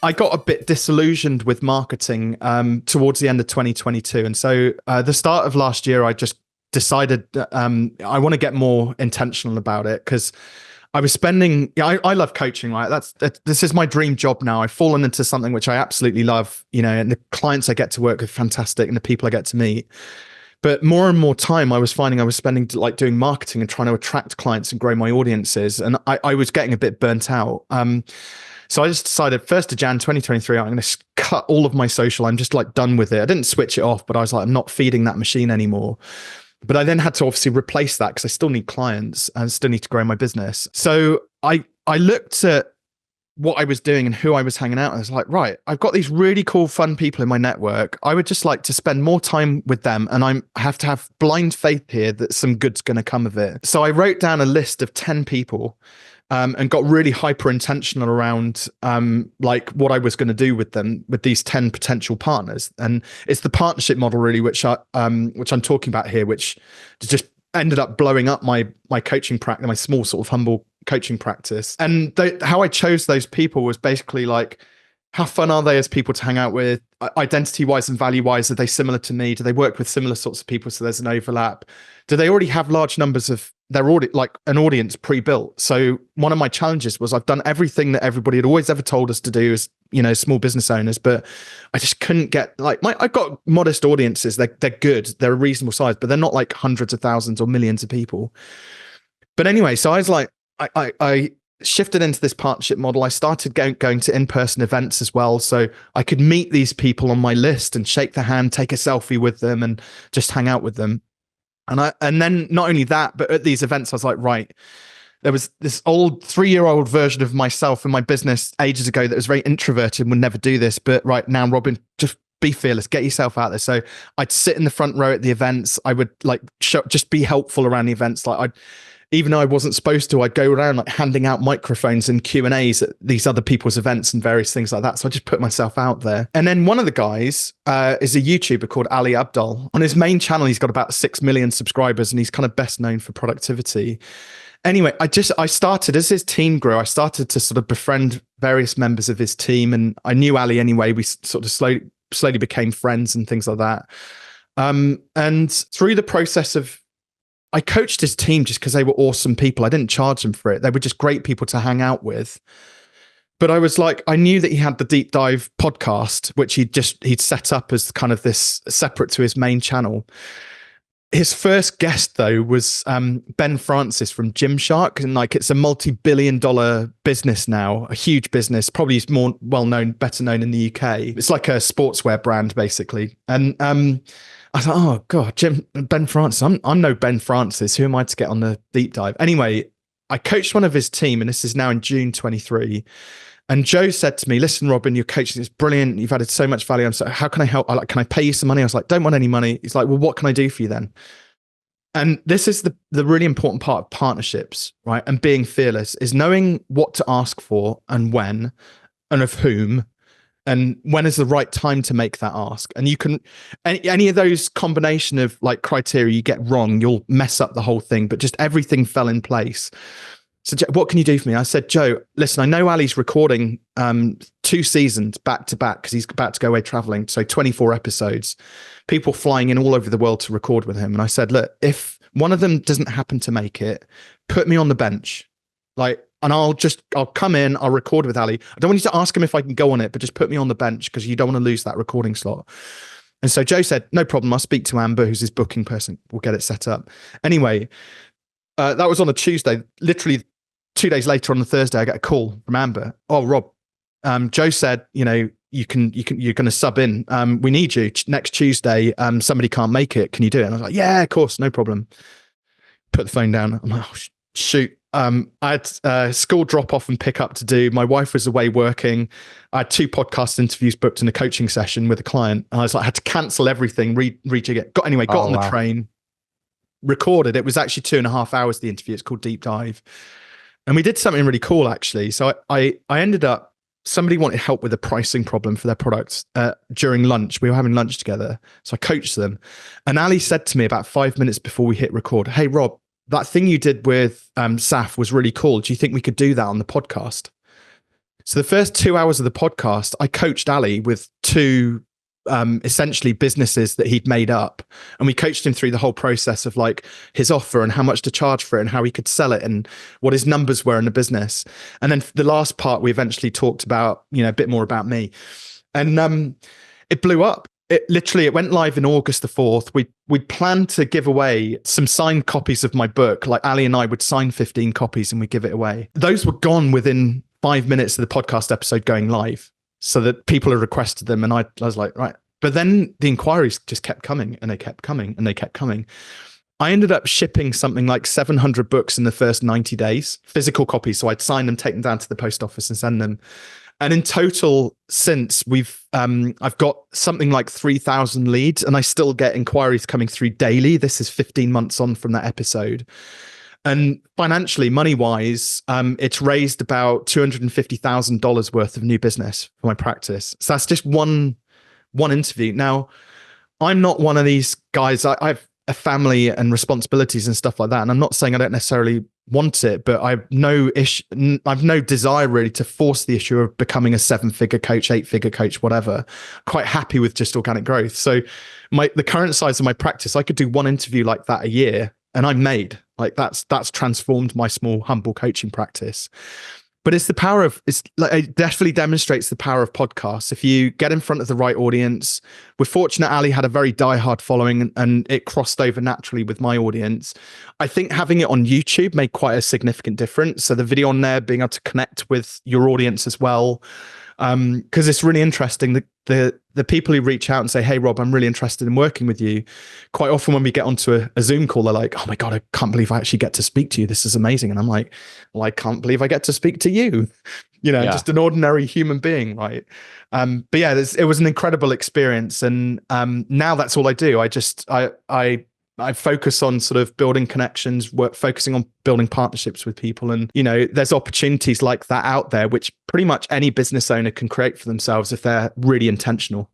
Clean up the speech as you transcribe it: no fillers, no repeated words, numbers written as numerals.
I got a bit disillusioned with marketing towards the end of 2022. And so the start of last year, I just decided I want to get more intentional about it, because I was spending, I love coaching, right? This is my dream job now. I've fallen into something which I absolutely love, and the clients I get to work with, fantastic, and the people I get to meet. But more and more time I was finding I was spending like doing marketing and trying to attract clients and grow my audiences. And I was getting a bit burnt out. So I just decided 1st of Jan 2023, I'm going to cut all of my social. I'm just like done with it. I didn't switch it off, but I was like, I'm not feeding that machine anymore. But I then had to obviously replace that because I still need clients and still need to grow my business. So I looked at what I was doing and who I was hanging out with. I was like, right, I've got these really cool, fun people in my network. I would just like to spend more time with them. And I have to have blind faith here that some good's going to come of it. So I wrote down a list of 10 people and got really hyper intentional around like what I was going to do with them, with these 10 potential partners. And it's the partnership model really, which I'm talking about here, which just ended up blowing up my coaching practice, my small sort of humble coaching practice. And how I chose those people was basically like, how fun are they as people to hang out with? Identity wise and value wise, are they similar to me? Do they work with similar sorts of people so there's an overlap? Do they already have large numbers of their an audience pre-built? So one of my challenges was I've done everything that everybody had always ever told us to do as small business owners, but I just couldn't get I've got modest audiences. They're good, they're a reasonable size, but they're not like hundreds of thousands or millions of people. But anyway, so I was like, I shifted into this partnership model. I started going to in-person events as well, so I could meet these people on my list and shake their hand, take a selfie with them, and just hang out with them. And then not only that, but at these events, I was like, right, there was this old 3-year-old version of myself in my business ages ago that was very introverted and would never do this. But right now, Robin, just be fearless, get yourself out there. So I'd sit in the front row at the events. I would just be helpful around the events. Even though I wasn't supposed to, I'd go around like handing out microphones and Q&As at these other people's events and various things like that. So I just put myself out there. And then one of the guys is a YouTuber called Ali Abdul. On his main channel, he's got about 6 million subscribers and he's kind of best known for productivity. Anyway, I started, as his team grew, I started to sort of befriend various members of his team. And I knew Ali anyway. We sort of slowly became friends and things like that. And through the process of, I coached his team just because they were awesome people. I didn't charge them for it. They were just great people to hang out with. But I was like, I knew that he had the Deep Dive podcast, which he'd set up as kind of this separate to his main channel. His first guest though was Ben Francis from Gymshark, and it's a multi-billion-dollar business now, a huge business, probably more well-known, better known in the UK. It's like a sportswear brand basically. And I thought, oh God, Ben Francis, I'm no Ben Francis. Who am I to get on the deep dive? Anyway, I coached one of his team, and this is now in June 23. And Joe said to me, listen, Robin, your coaching is brilliant. You've added so much value. I'm so, how can I help? Can I pay you some money? I was like, don't want any money. He's like, well, what can I do for you then? And this is the really important part of partnerships, right? And being fearless is knowing what to ask for and when and of whom. And when is the right time to make that ask? And you can, any of those combination of criteria you get wrong, you'll mess up the whole thing, but just everything fell in place. So what can you do for me? I said, Joe, listen, I know Ali's recording 2 seasons back to back because he's about to go away traveling. So 24 episodes, people flying in all over the world to record with him. And I said, look, if one of them doesn't happen to make it, put me on the bench. And I'll come in, I'll record with Ali. I don't want you to ask him if I can go on it, but just put me on the bench because you don't want to lose that recording slot. And so Joe said, no problem. I'll speak to Amber, who's his booking person. We'll get it set up. Anyway, that was on a Tuesday. Literally 2 days later on the Thursday, I get a call from Amber. Oh, Rob, Joe said, you're going to sub in. We need you next Tuesday. Somebody can't make it. Can you do it? And I was like, yeah, of course. No problem. Put the phone down. I'm like, oh, shoot. I had school drop off and pick up to do. My wife was away working. I had 2 podcast interviews booked in a coaching session with a client. And I was like, I had to cancel everything, rejig it. Got on the train, recorded. It was actually 2.5 hours, the interview. It's called Deep Dive. And we did something really cool, actually. So I ended up somebody wanted help with a pricing problem for their products during lunch. We were having lunch together. So I coached them. And Ali said to me about 5 minutes before we hit record, "Hey, Rob, that thing you did with Saf was really cool. Do you think we could do that on the podcast?" So the first 2 hours of the podcast, I coached Ali with two essentially businesses that he'd made up. And we coached him through the whole process of like his offer and how much to charge for it and how he could sell it and what his numbers were in the business. And then the last part, we eventually talked about, a bit more about me. And it blew up. It went live in August the 4th. We planned to give away some signed copies of my book. Like Ali and I would sign 15 copies and we give it away. Those were gone within 5 minutes of the podcast episode going live, so that people had requested them. And I was like, right. But then the inquiries just kept coming and they kept coming and they kept coming. I ended up shipping something like 700 books in the first 90 days, physical copies. So I'd sign them, take them down to the post office and send them. And in total, since I've got something like 3,000 leads, and I still get inquiries coming through daily. This is 15 months on from that episode. And financially, money-wise, it's raised about $250,000 worth of new business for my practice. So that's just one interview. Now, I'm not one of these guys. I have a family and responsibilities and stuff like that. And I'm not saying I don't necessarily want it, but I've no desire really to force the issue of becoming a 7-figure coach, 8-figure coach, whatever. Quite happy with just organic growth. So the current size of my practice, I could do one interview like that a year and I'm made. Like that's transformed my small, humble coaching practice. But it definitely demonstrates the power of podcasts. If you get in front of the right audience, we're fortunate Ali had a very diehard following and it crossed over naturally with my audience. I think having it on YouTube made quite a significant difference. So the video on there, being able to connect with your audience as well. Because it's really interesting. The people who reach out and say, "Hey, Rob, I'm really interested in working with you." Quite often when we get onto a Zoom call, they're like, "Oh my God, I can't believe I actually get to speak to you. This is amazing." And I'm like, "Well, I can't believe I get to speak to you." Just an ordinary human being, right? But yeah, it was an incredible experience. And now that's all I do. I focus on sort of building connections, focusing on building partnerships with people. And, there's opportunities like that out there, which pretty much any business owner can create for themselves if they're really intentional.